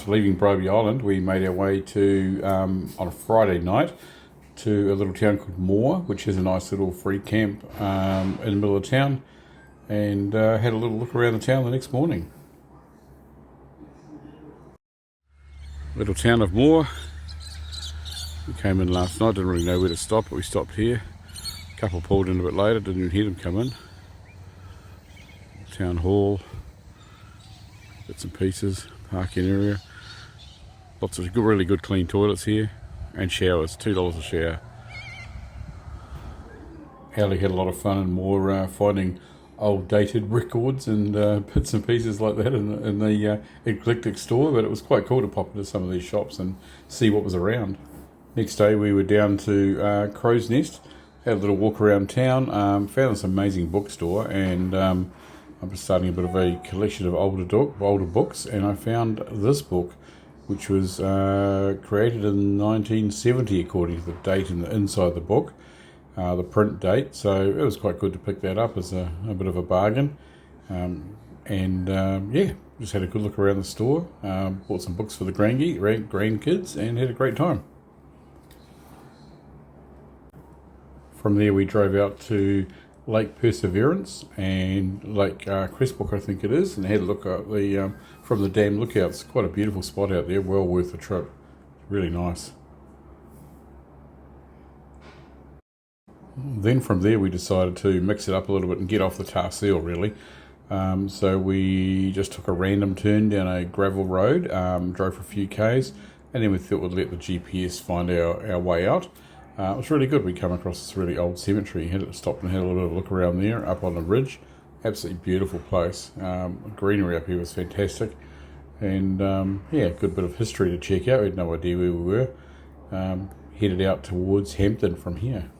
after leaving Bribie Island, we made our way to, on a Friday night, to a little town called Moore, which is a nice little free camp in the middle of town, and had a little look around the town the next morning. Little town of Moore. We came in last night, didn't really know where to stop, but we stopped here. A couple pulled in a bit later, didn't even hear them come in. Town hall, bits and pieces, parking area. Lots of good, really good clean toilets here, and showers, $2 a shower. Ellie had a lot of fun and more finding old dated records and bits and pieces like that in the eclectic store, but it was quite cool to pop into some of these shops and see what was around. Next day we were down to Crow's Nest, had a little walk around town, found this amazing bookstore, and I'm starting a bit of a collection of older books, and I found this book, which was created in 1970 according to the date inside the book, the print date, so it was quite good to pick that up as a bit of a bargain. Just had a good look around the store, bought some books for the grandkids, and had a great time. From there we drove out to Lake Perseverance and Lake Crestbook, I think it is, and had a look at the from the dam lookout. It's quite a beautiful spot out there, well worth the trip. Really nice. Then from there we decided to mix it up a little bit and get off the tar seal really. So we just took a random turn down a gravel road, drove for a few k's, and then we thought we'd let the GPS find our way out. It was really good. We come across this really old cemetery, stopped and had a little bit of a look around there, up on the ridge. Absolutely beautiful place. Greenery up here was fantastic, and good bit of history to check out. We had no idea where we were. Headed out towards Hampton from here.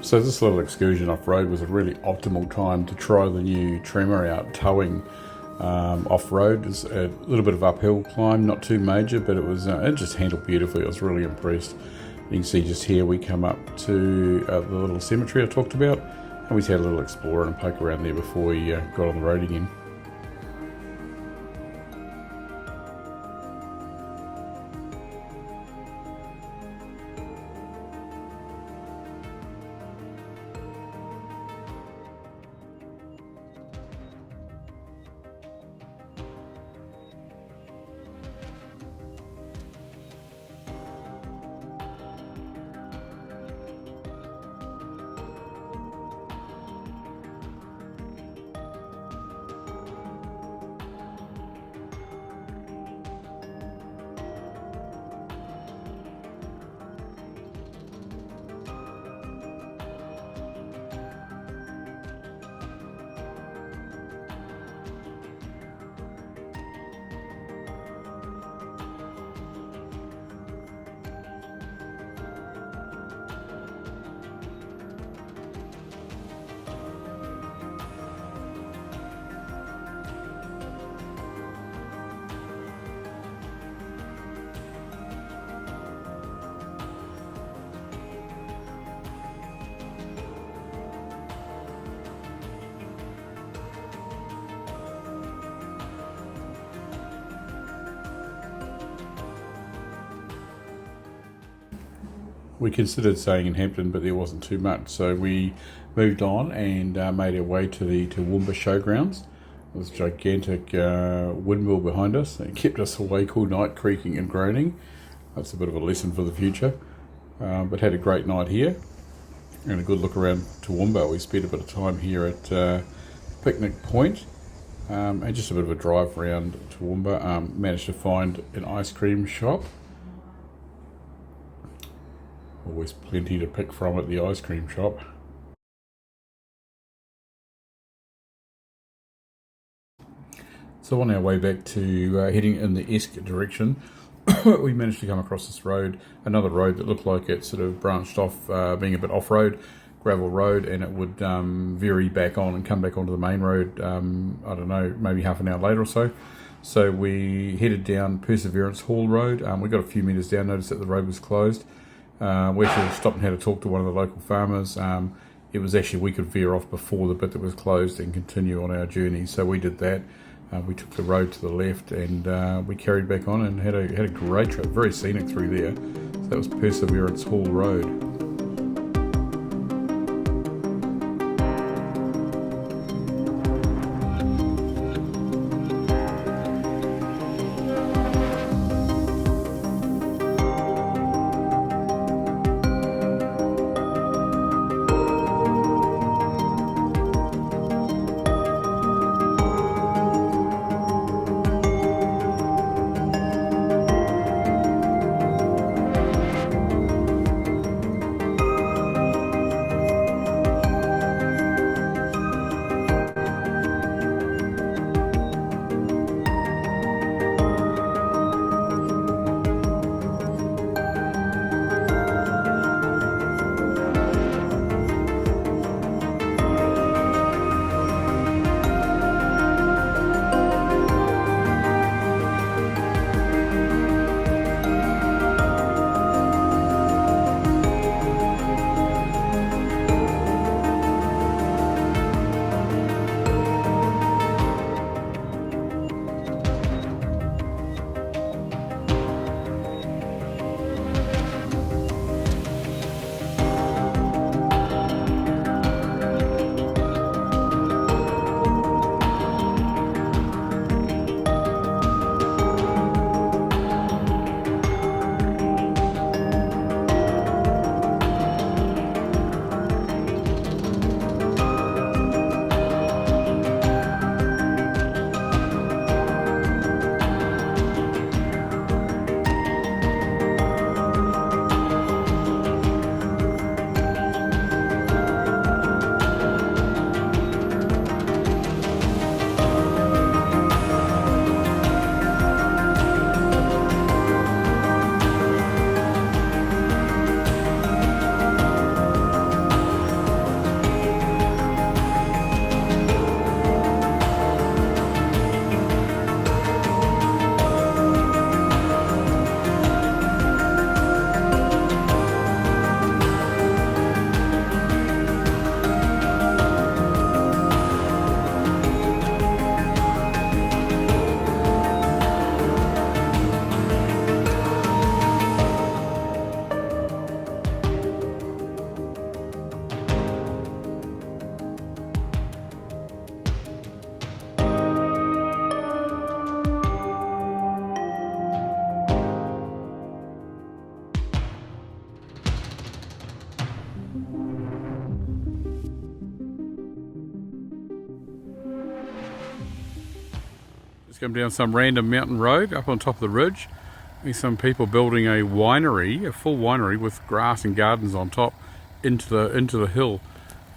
So this little excursion off-road was a really optimal time to try the new Tremor out towing off-road. It's a little bit of uphill climb, not too major, but it just handled beautifully. I was really impressed. You can see just here we come up to the little cemetery I talked about, and we had a little explore and poke around there before we got on the road again. We considered staying in Hampton, but there wasn't too much, so we moved on and made our way to the Toowoomba showgrounds. There was a gigantic windmill behind us. It kept us awake all night, creaking and groaning. That's a bit of a lesson for the future. But had a great night here and a good look around Toowoomba. We spent a bit of time here at Picnic Point and just a bit of a drive around Toowoomba. Managed to find an ice cream shop. Always plenty to pick from at the ice cream shop. So on our way back to heading in the Esk direction, we managed to come across this road, another road that looked like it sort of branched off, being a bit off-road, gravel road, and it would vary back on and come back onto the main road, I don't know, maybe half an hour later or so. So we headed down Perseverance Hall Road. We got a few metres down, noticed that the road was closed. We actually stopped and had a talk to one of the local farmers. It was actually, we could veer off before the bit that was closed and continue on our journey, so we did that. We took the road to the left and we carried back on and had a great trip, very scenic through there. So that was Perseverance Hall Road. Just come down some random mountain road up on top of the ridge. There's some people building a winery, a full winery with grass and gardens on top into the hill.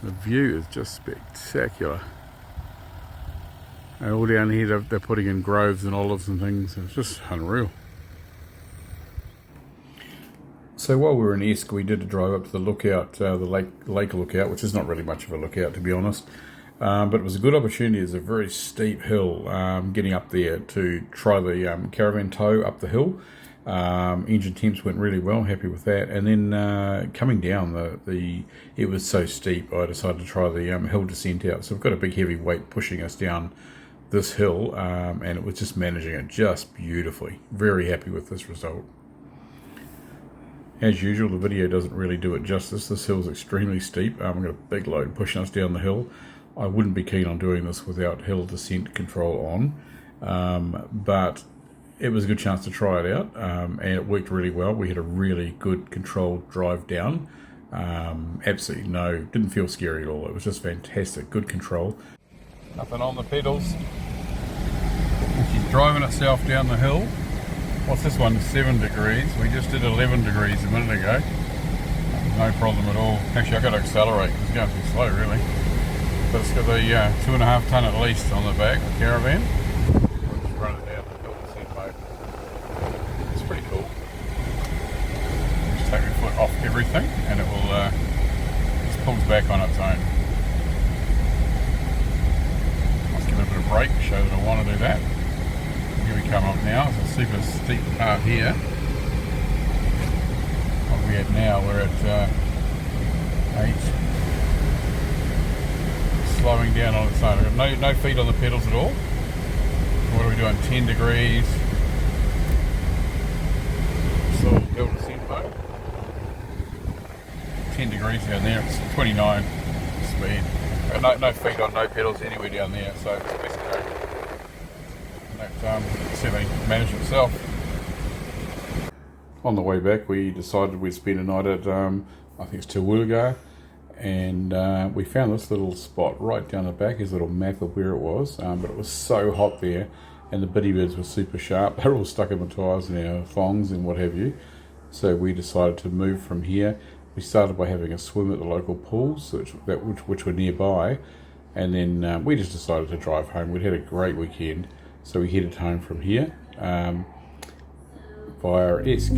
The view is just spectacular. And all down here they're putting in groves and olives and things. It's just unreal. So while we were in Esk, we did a drive up to the lookout, the lake lookout, which is not really much of a lookout to be honest. But it was a good opportunity. It's a very steep hill getting up there to try the caravan tow up the hill. Engine temps went really well, happy with that. And then coming down, it was so steep, I decided to try the hill descent out. So we've got a big heavy weight pushing us down this hill, and it was just managing it just beautifully. Very happy with this result. As usual, the video doesn't really do it justice. This hill's extremely steep. We've got a big load pushing us down the hill. I wouldn't be keen on doing this without hill descent control on, but it was a good chance to try it out, and it worked really well. We had a really good controlled drive down. Absolutely didn't feel scary at all. It was just fantastic, good control. Nothing on the pedals. She's driving itself down the hill. What's this one? 7 degrees. We just did 11 degrees a minute ago. no problem at all. Actually, I've got to accelerate because it's going too slow, really. But it's got the 2.5 tonne at least on the back, the caravan. I'll just run it down the hill descent mode. It's pretty cool. Just take my foot off everything and it will just pulls back on its own. Let's give it a bit of brake, show that I want to do that. Here we come up now, it's a super steep part here. What are we at now? We're at 8. Slowing down on its own. I've got no feet on the pedals at all. What are we doing? 10 degrees. Still hill descent mode. 10 degrees down there, it's 29 speed. No feet on, no pedals anywhere down there, so it's best to go. That certainly managed itself. On the way back, we decided we'd spend a night at, I think it's Toowoomba, and we found this little spot right down the back. Here's a little map of where it was, but it was so hot there, and the bitty birds were super sharp. They were all stuck in my tyres and our thongs and what have you. So we decided to move from here. We started by having a swim at the local pools, which were nearby, and then we just decided to drive home. We'd had a great weekend, so we headed home from here via Esk.